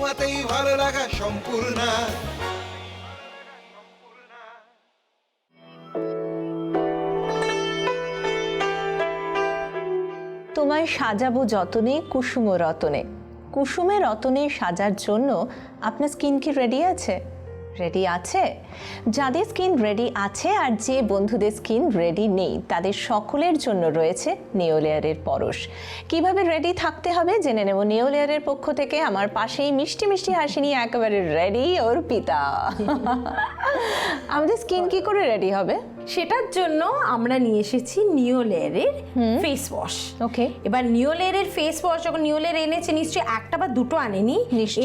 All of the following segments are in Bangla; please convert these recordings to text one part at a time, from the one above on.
ছোঁয়াতেই ভালো লাগা সম্পূর্ণা। তোমায় সাজাবো যতনে কুসুম রতনে। কুসুমে রতনে সাজার জন্য আপনার স্কিন কি রেডি আছে? রেডি আছে? যাদের স্কিন রেডি আছে আর যে বন্ধুদের স্কিন রেডি নেই তাদের সকলের জন্য রয়েছে নিওলেয়ারের পরশ। কিভাবে রেডি থাকতে হবে জেনে নেব নিওলেয়ারের পক্ষ থেকে। আমার পাশেই মিষ্টি মিষ্টি হাসি নিয়ে একেবারে রেডি অর্পিতা। আমাদের স্কিন কি করে রেডি হবে? সেটার জন্য আমরা নিয়ে এসেছি নিওলেয়ারের ফেস ওয়াশ। ওকে, এবার নিওলেয়ারের ফেস ওয়াশ যখন নিওলেয়ার এনেছে নিশ্চয়ই একটা বা দুটো আনেনি,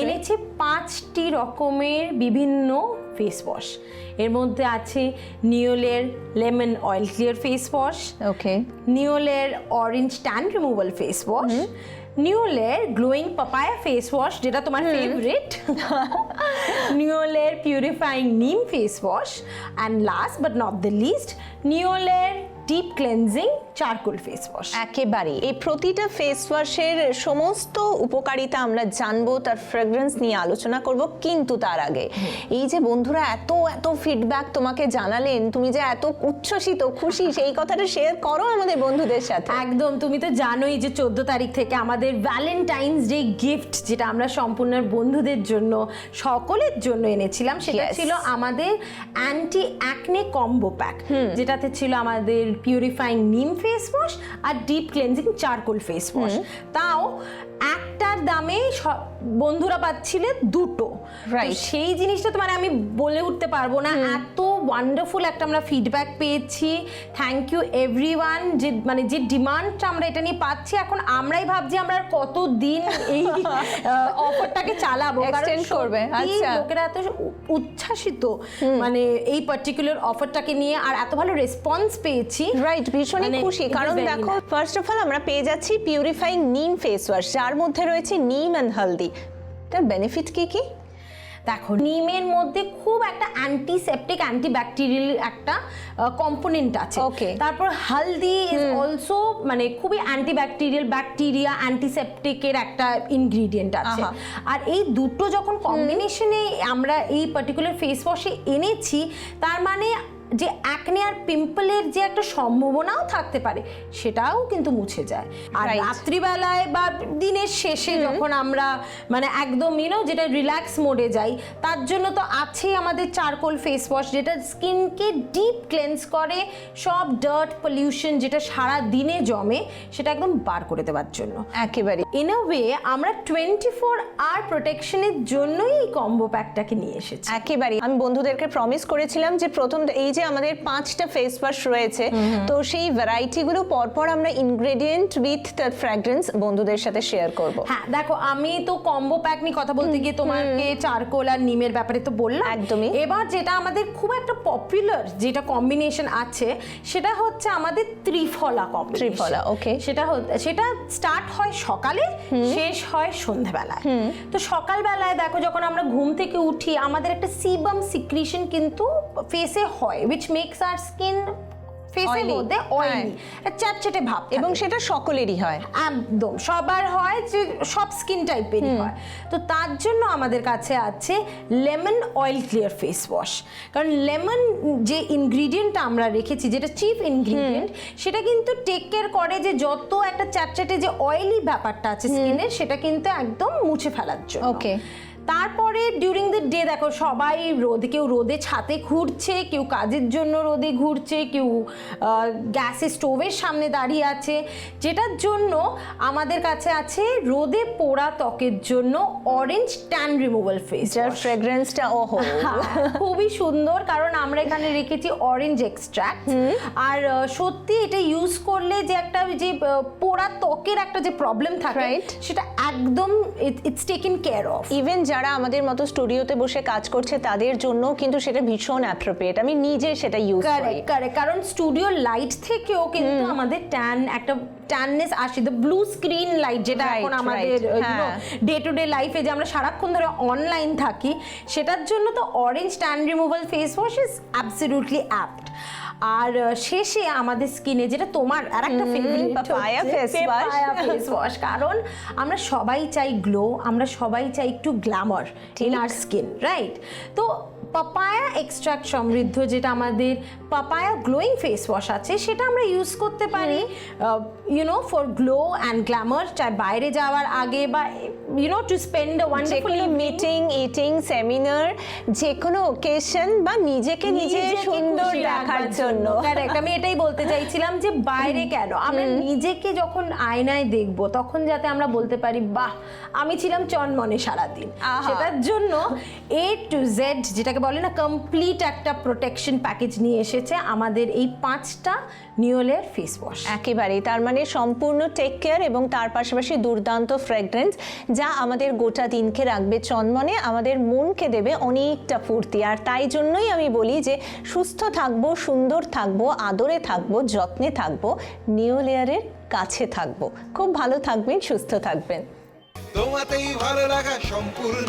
এনেছে 5টি রকমের বিভিন্ন ফেস ওয়াশ। এর মধ্যে আছে Neolayer lemon oil clear face wash, okay, Neolayer orange tan removal face wash, Neolayer glowing papaya face wash যেটা তোমার favourite, Neolayer purifying neem face wash, and last but not the least Neolayer deep cleansing charcoal face wash. একেবারে এই প্রতিটা ফেস ওয়াশের সমস্ত উপকারিতা আমরা জানবো, তার ফ্রেগ্রেন্স নিয়ে আলোচনা করব। কিন্তু তার আগে এই যে বন্ধুরা এত এত ফিডব্যাক তোমাকে জানালেন, তুমি যে এত উচ্ছ্বসিত খুশি সেই কথাটা শেয়ার করো আমাদের বন্ধুদের সাথে। একদম, তুমি তো জানোই যে 14 তারিখ থেকে আমাদের ভ্যালেন্টাইন্স ডে গিফট যেটা আমরা সম্পূর্ণের বন্ধুদের জন্য সকলের জন্য এনেছিলাম সেটা ছিল আমাদের অ্যান্টি অ্যাকনে কম্বো প্যাক, যেটাতে ছিল আমাদের পিউরিফাইং নিম ফেস ওয়াশ আর deep cleansing charcoal face wash. তাও একটার দামে বন্ধুরা পাচ্ছিলে দুটো। সেই জিনিসটা তো মানে আমি বলে উঠতে পারবো না, এত ওয়ান্ডারফুল একটা আমরা ফিডব্যাক পেয়েছি। Thank you everyone. যে মানে যে ডিমান্ডটা আমরা এটা নিয়ে পাচ্ছি, এখন আমরাই ভাবছি আমরা কতদিন এই অফারটাকে চালাবো, কারণ করবে। আচ্ছা, লোকেরা এত উচ্ছ্বাসিত মানে এই পার্টিকুলার অফারটাকে নিয়ে, আর এত ভালো রেসপন্স পেয়েছি। রাইট, ভীষণই খুশি। কারণ দেখো, ফার্স্ট অফ অল আমরা পেয়ে যাচ্ছি পিউরিফাইং নিম ফেস ওয়াশ, যার মধ্যে রয়েছে নিম অ্যান্ড হলদি। তার বেনিফিট কি কি? দেখো, নিমের মধ্যে খুব একটা অ্যান্টিসেপটিক অ্যান্টিব্যাকটেরিয়াল একটা কম্পোনেন্ট আছে। তারপর হলদি ইজ অলসো মানে খুবই অ্যান্টিব্যাকটেরিয়াল, ব্যাকটেরিয়া অ্যান্টিসেপটিকের একটা ইনগ্রিডিয়েন্ট আছে। আর এই দুটো যখন কম্বিনেশনে আমরা এই পার্টিকুলার ফেস ওয়াশে এনেছি, তার মানে যে অ্যাকনে আর পিম্পলের যে একটা সম্ভাবনাও থাকতে পারে সেটাও কিন্তু মুছে যায়। আর রাত্রিবেলায় বা দিনের শেষে যখন আমরা মানে একদম যেটা রিল্যাক্স মোডে যাই, তার জন্য তো আছেই আমাদের চারকোল ফেস ওয়াশ, যেটা স্কিনকে ডিপ ক্লেন্স করে, সব ডার্ট পলিউশন যেটা সারা দিনে জমে সেটা একদম বার করে দেওয়ার জন্য। একেবারে ইন আ ওয়ে আমরা 24 আওয়ার প্রোটেকশনের জন্যই এই কম্বো প্যাকটাকে নিয়ে এসেছি। একেবারে আমি বন্ধুদেরকে প্রমিস করেছিলাম যে প্রথম এই যে আমাদের 5টা ফেস ওয়াশ রয়েছে, তো সেই ভ্যারাইটিগুলো পরপর আমরা ইনগ্রেডিয়েন্ট উইথ দ্য ফ্র্যাগ্রেন্স বন্ধুদের সাথে শেয়ার করব। হ্যাঁ দেখো, আমি তো কম্বো প্যাক নিয়ে কথা বলতে গিয়ে তোমাকে চারকোল আর নিমের ব্যাপারে তো বললাম। একদমই। এবার যেটা আমাদের খুব একটা পপুলার যেটা কম্বিনেশন আছে সেটা হচ্ছে আমাদের ত্রিফলা কম্বিনেশন। ত্রিফলা, ওকে। সেটা স্টার্ট হয় সকালে, শেষ হয় সন্ধ্যাবেলায়। তো সকালবেলায় দেখো, যখন আমরা ঘুম থেকে উঠি আমাদের একটা সিবাম সিক্রিশন কিন্তু ফেসে হয়, which makes our skin ফেসের মধ্যে অয়েলি, চ্যাটচ্যাটে ভাব, এবং সেটা সকলেরই হয়, একদম সবার হয়, যে সব স্কিন টাইপেরই হয়। তো তার জন্য আমাদের কাছে আছে lemon oil clear face wash. কারণ লেমন যে ইনগ্রিডিয়েন্টটা আমরা রেখেছি, যেটা চিফ ইনগ্রিডিয়েন্ট, সেটা কিন্তু টেক কেয়ার করে যে যত একটা চ্যাটচ্যাটে যে অয়েলি ব্যাপারটা আছে স্কিনের, সেটা কিন্তু একদম মুছে ফেলার জন্য। ওকে। তারপরে ডিউরিং দ্য ডে দেখো, সবাই কেউ রোদে ছাতে ঘুরছে, কেউ কাজের জন্য রোদে ঘুরছে, কেউ গ্যাসে স্টোভের সামনে দাঁড়িয়ে আছে, যেটার জন্য আমাদের কাছে আছে রোদে পোড়া ত্বকের জন্য orange tan removal face wash. ফ্রেগ্রেন্সটা ওহো খুবই সুন্দর, কারণ আমরা এখানে রেখেছি অরেঞ্জ এক্সট্রাক্ট। আর সত্যি এটা ইউজ করলে যে একটা যে পোড়া ত্বকের একটা যে প্রবলেম থাকে, সেটা একদম it's taken care of. Even যারা আমাদের মতো স্টুডিওতে বসে কাজ করছে তাদের জন্য কিন্তু সেটা ভীষণ অ্যাপ্রোপ্রিয়েট। আমি নিজে সেটা ইউজ করি। কারণ স্টুডিও লাইট থেকেও কিন্তু আমাদের একটা ট্যাননেস আসে, দ্য ব্লু স্ক্রিন লাইট, যেটা এখন আমাদের ডে টু ডে লাইফে যে আমরা সারাক্ষণ ধরে অনলাইন থাকি, সেটার জন্য তো orange tan removal face wash is absolutely apt. আর শেষে আমাদের স্কিনে যেটা তোমার আর একটা ফেভারিট পাপায়া ফেস ওয়াশ, কারণ আমরা সবাই চাই গ্লো, আমরা সবাই চাই একটু Glamour in our skin, right? তো পাপায়া এক্সট্রাক্ট সমৃদ্ধ যেটা আমাদের পাপায়া গ্লোয়িং ফেস ওয়াশ আছে সেটা আমরা ইউজ করতে পারি ফর গ্লো অ্যান্ড গ্ল্যামার, চাই বাইরে যাওয়ার আগে বা to spend a wonderful meeting, eating, seminar, যে কোনো ওকেশন বা নিজেকে নিজে সুন্দর দেখার জন্য। কারেক্ট, আমি এটাই বলতে চাইছিলাম যে বাইরে কেন, আমরা নিজেকে যখন আয়নায় দেখব তখন যাতে আমরা বলতে পারি বাহ আমি ছিলাম চনমনে সারাদিন। সেটার জন্য A to Z যেটাকে বলে না কমপ্লিট একটা প্রোটেকশন প্যাকেজ নিয়ে এসেছে আমাদের এই 5টা নিওলের ফেস ওয়াশ। একেবারেই, তার মানে সম্পূর্ণ টেক কেয়ার এবং তার পাশাপাশি দুর্দান্ত ফ্র্যাগ্রেন্স যা আমাদের গোটা দিনকে রাখবে চনমনে, আমাদের মনকে দেবে অনেকটা ফুর্তি। আর তাই জন্যই আমি বলি যে সুস্থ থাকবো, সুন্দর থাকবো, আদরে থাকবো, যত্নে থাকবো, নিওলেয়ারের কাছে থাকবো। খুব ভালো থাকবেন, সুস্থ থাকবেন। তোমাতেই ভালো লাগা সম্পূর্ণ।